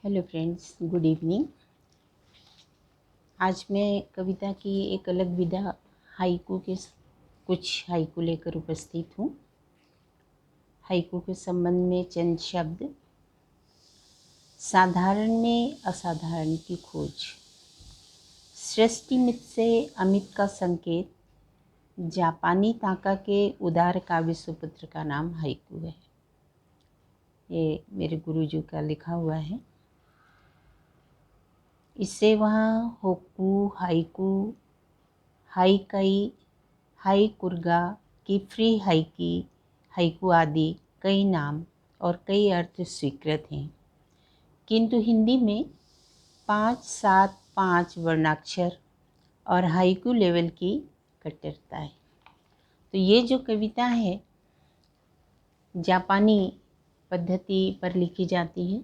Hello friends, good evening. आज मैं कविता की एक अलग विधा हाइकू के कुछ हाइकू लेकर उपस्थित हूँ। हाइकू के संबंध में चंद शब्द। साधारण में असाधारण की खोज, सृष्टि मित से अमित का संकेत। जापानी ताका के उदार काव्य सुपुत्र का नाम हाइकू है। ये मेरे गुरुजी का लिखा हुआ है। इससे वहाँ होकू, हाइकू, हाइकई, हाइकुर्गा, किफ्री हाइकी, हाइकू आदि कई नाम और कई अर्थ स्वीकृत हैं, किंतु हिंदी में 5, 7, 5 वर्णाक्षर और हाइकू लेवल की कट्टरता है। तो ये जो कविता है जापानी पद्धति पर लिखी जाती है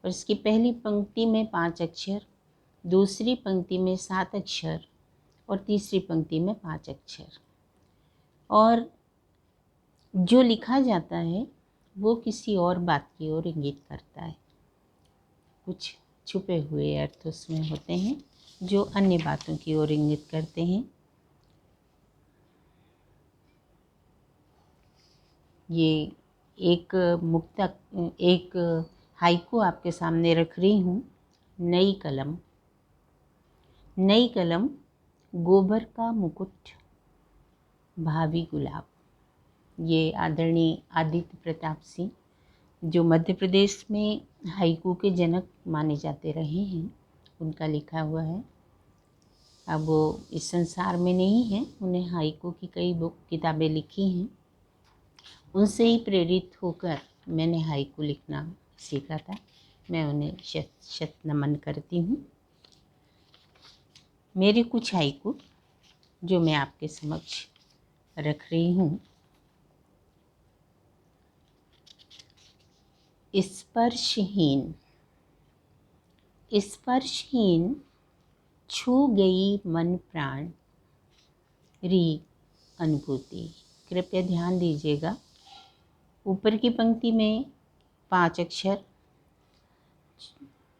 और इसकी पहली पंक्ति में 5 अक्षर, दूसरी पंक्ति में 7 अक्षर और तीसरी पंक्ति में 5 अक्षर, और जो लिखा जाता है वो किसी और बात की ओर इंगित करता है। कुछ छुपे हुए अर्थ उसमें होते हैं जो अन्य बातों की ओर इंगित करते हैं। ये एक हाइकू आपके सामने रख रही हूँ। नई कलम। नई कलम, गोबर का मुकुट, भावी गुलाब। ये आदरणीय आदित्य प्रताप सिंह, जो मध्य प्रदेश में हाइकू के जनक माने जाते रहे हैं, उनका लिखा हुआ है। अब वो इस संसार में नहीं हैं, उन्हें हाइकू की कई किताबें लिखी हैं। उनसे ही प्रेरित होकर मैंने हाइकू लिखना सीखा था। मैं उन्हें शत शत नमन करती हूँ। मेरे कुछ हाइकू जो मैं आपके समक्ष रख रही हूँ। स्पर्शहीन। स्पर्शहीन छू गई मन प्राण री अनुभूति। कृपया ध्यान दीजिएगा, ऊपर की पंक्ति में 5 अक्षर,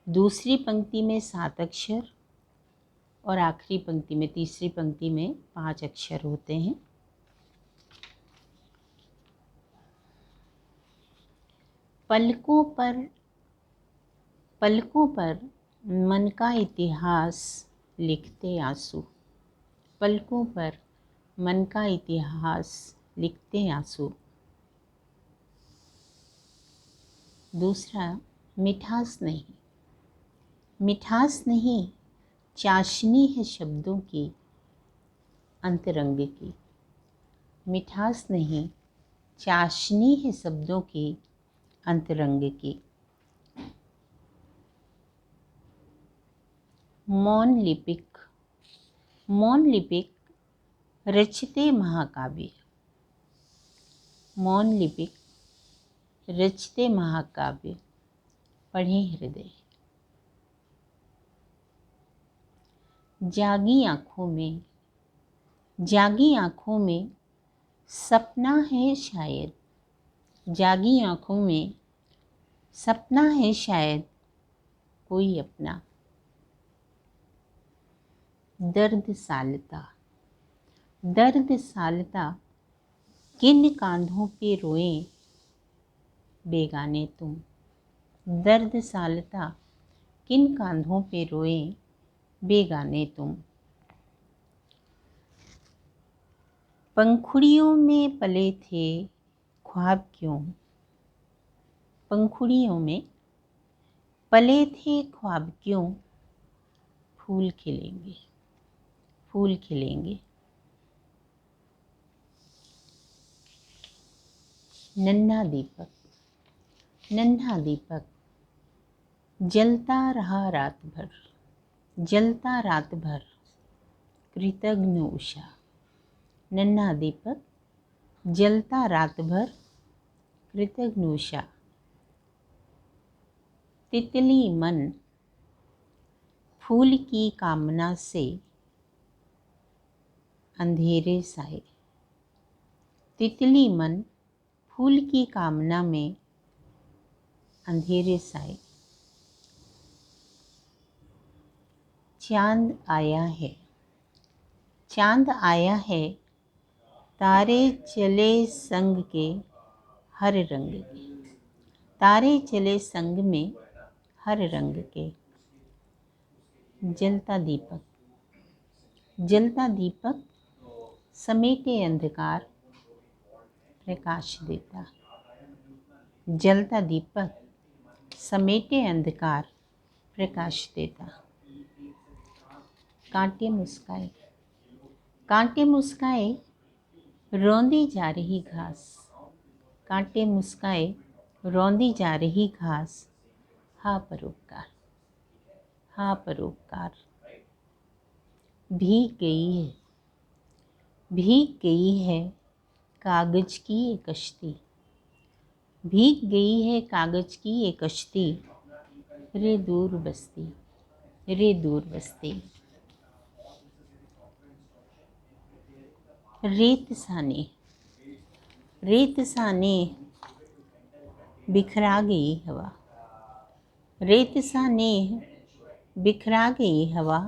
दूसरी पंक्ति में 7 अक्षर और आखिरी पंक्ति में, तीसरी पंक्ति में 5 अक्षर होते हैं। पलकों पर मन का इतिहास लिखते आंसू। पलकों पर मन का इतिहास लिखते आंसू। दूसरा, मिठास नहीं। मिठास नहीं, चाशनी है शब्दों की अंतरंग की। मिठास नहीं, चाशनी है शब्दों की अंतरंग की। मौन लिपिक। मौन लिपिक रचते महाकाव्य। मौन लिपिक रचते महाकाव्य, पढ़े हृदय। जागी आँखों में। जागी आँखों में सपना है शायद। जागी आँखों में सपना है शायद कोई अपना। दर्द सालता। दर्द सालता किन कांधों पे रोएं बेगाने तुम। दर्द सालता किन कांधों पे रोएं बेगाने तुम। पंखुड़ियों में पले थे ख्वाब क्यों। पंखुड़ियों में पले थे ख्वाब क्यों। फूल खिलेंगे, फूल खिलेंगे। नन्हा दीपक। नन्हा दीपक जलता रहा रात भर। जलता रात भर कृतघ्न उषा। नन्हा दीपक जलता रात भर कृतघ्न उषा। तितली मन फूल की कामना से अंधेरे साए। तितली मन फूल की कामना में अंधेरे साए। चांद आया है, चांद आया है, तारे चले संग के हर रंग के, तारे चले संग में हर रंग के। जलता दीपक, जलता दीपक समेटे अंधकार प्रकाश देता। जलता दीपक समेटे अंधकार प्रकाश देता। कांटे मुस्काए, कांटे मुस्काए रौंदी जा रही घास, कांटे मुस्काए रौंदी जा रही घास। हा परोपकार, हा परोपकार। भीग गई है, भीग गई है कागज की ये कश्ती, भीग गई है कागज की ये कश्ती। रे दूर बस्ती, रे दूर बस्ती। रेत साने, रेत साने बिखरा गई हवा, रेत साने बिखरा गई हवा।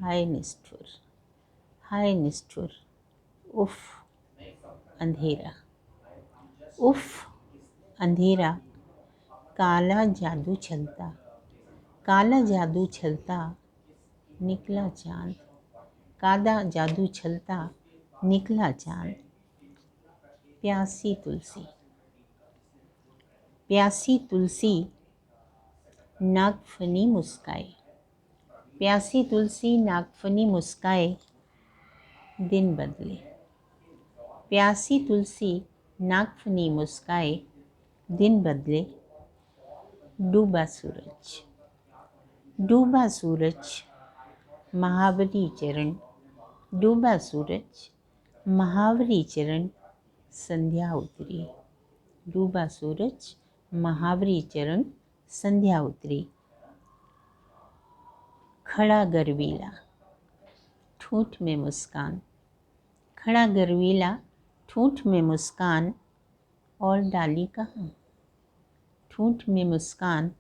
हाय निष्ठुर, हाय निष्ठुर। उफ अंधेरा, उफ अंधेरा। काला जादू छलता, काला जादू छलता निकला चांद, काला जादू छलता निकला चांद। प्यासी तुलसी, प्यासी तुलसी नागफनी मुस्काए, प्यासी तुलसी नागफनी मुस्काए दिन बदले। प्यासी तुलसी नागफनी मुस्काए दिन बदले। डूबा सूरज, डूबा सूरज महावरी चरण, डूबा सूरज महावरी चरण। संध्या उतरी, डूबा सूरज महावरी चरण संध्या उतरी। खड़ा गर्वीला ठूंठ में मुस्कान, खड़ा गर्वीला ठूंठ में मुस्कान। और डाली कहाँ, ठूंठ में मुस्कान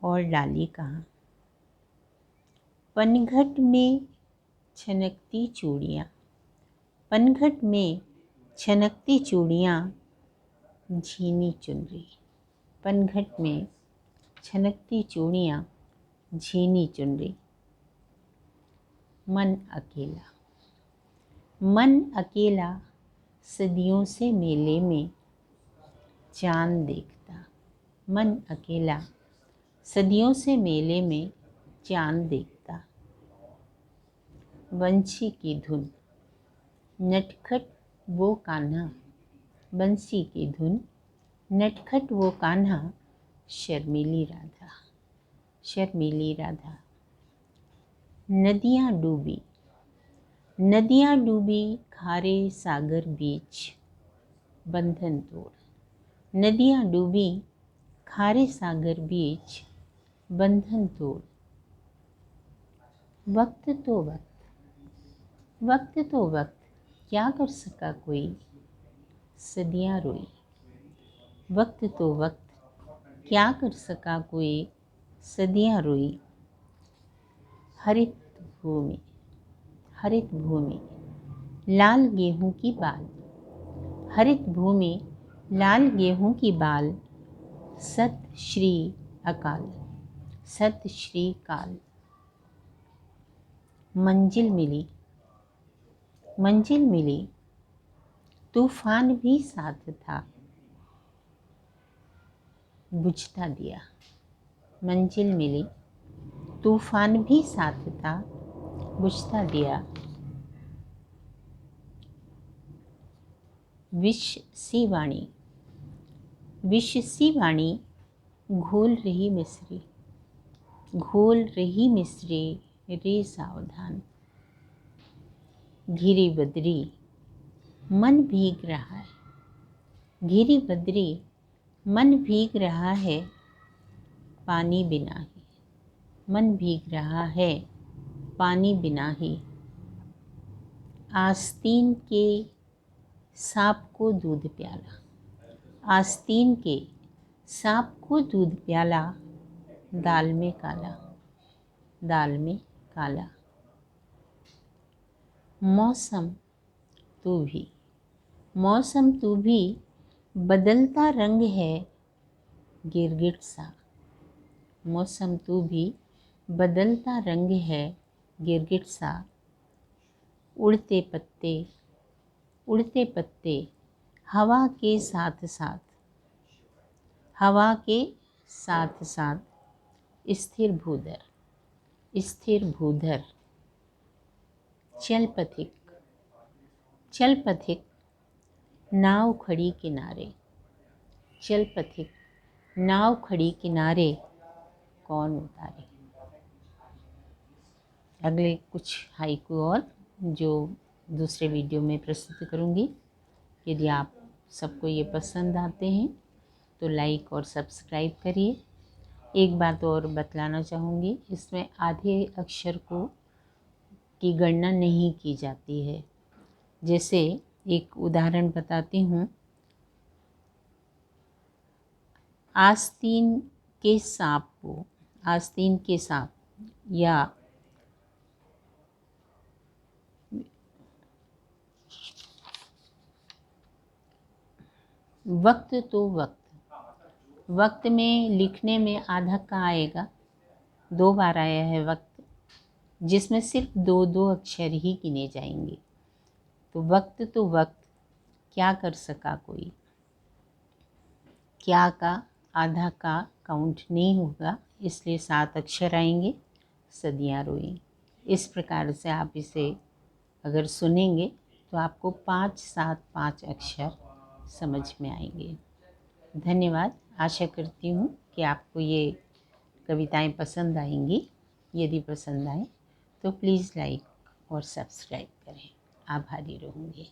और डाली कहाँ। पनघट में छनकती चूड़ियाँ, पनघट में छनकती चूड़ियाँ झीनी चुनरी, पनघट में छनकती चूड़ियाँ झीनी चुनरी। मन अकेला, मन अकेला सदियों से मेले में चांद देखता, मन अकेला सदियों से मेले में चांद देखता। बंसी की धुन नटखट वो कान्हा, बंसी की धुन नटखट वो कान्हा। शर्मीली राधा, शर्मीली राधा। नदियाँ डूबी, नदियाँ डूबी खारे सागर बीच बंधन तोड़, नदियाँ डूबी खारे सागर बीच बंधन तोड़। वक्त तो वक्त, वक्त तो वक्त क्या कर सका कोई, सदियाँ रोई। वक्त तो वक्त क्या कर सका कोई, सदियाँ रोई। हरित भूमि, हरित भूमि लाल गेहूं की बाल, हरित भूमि लाल गेहूं की बाल। सत श्री अकाल, सत श्री काल। मंजिल मिली, मंजिल मिली तूफान भी साथ था बुझता दिया। मंजिल मिली तूफान भी साथ था बुझता दिया। विष सी वाणी, विष सी वाणी घोल रही मिश्री, घोल रही मिश्री रे सावधान। घिरी बदरी मन भीग रहा है, घिरी बदरी मन भीग रहा है पानी बिना ही, मन भीग रहा है पानी बिना ही। आस्तीन के सांप को दूध प्याला, आस्तीन के सांप को दूध प्याला। दाल में काला, दाल में काला। मौसम तू भी, मौसम तू भी बदलता रंग है गिरगिट सा। मौसम तू भी बदलता रंग है गिरगिट सा। उड़ते पत्ते, उड़ते पत्ते हवा के साथ साथ, हवा के साथ साथ स्थिर भूधर, स्थिर भूधर। चल पथिक, चल पथिक नाव खड़ी किनारे। चल पथिक नाव खड़ी किनारे कौन उतारे। अगले कुछ हाइकू और जो दूसरे वीडियो में प्रस्तुत करूँगी। यदि आप सबको ये पसंद आते हैं तो लाइक और सब्सक्राइब करिए। एक बात और बतलाना चाहूँगी, इसमें आधे अक्षर को की गणना नहीं की जाती है। जैसे एक उदाहरण बताती हूँ। आस्तीन के सांप को, आस्तीन के सांप, या वक्त तो वक्त, वक्त में लिखने में आधा का आएगा, 2 बार आया है वक्त, जिसमें सिर्फ 2 अक्षर ही गिने जाएंगे। तो वक्त क्या कर सका कोई, क्या का आधा का काउंट नहीं होगा, इसलिए 7 अक्षर आएंगे। सदियाँ रोई। इस प्रकार से आप इसे अगर सुनेंगे तो आपको 5-7-5 अक्षर समझ में आएंगे। धन्यवाद। आशा करती हूँ कि आपको ये कविताएं पसंद आएंगी। यदि पसंद आए तो प्लीज़ लाइक और सब्सक्राइब करें। आभारी रहूँगी।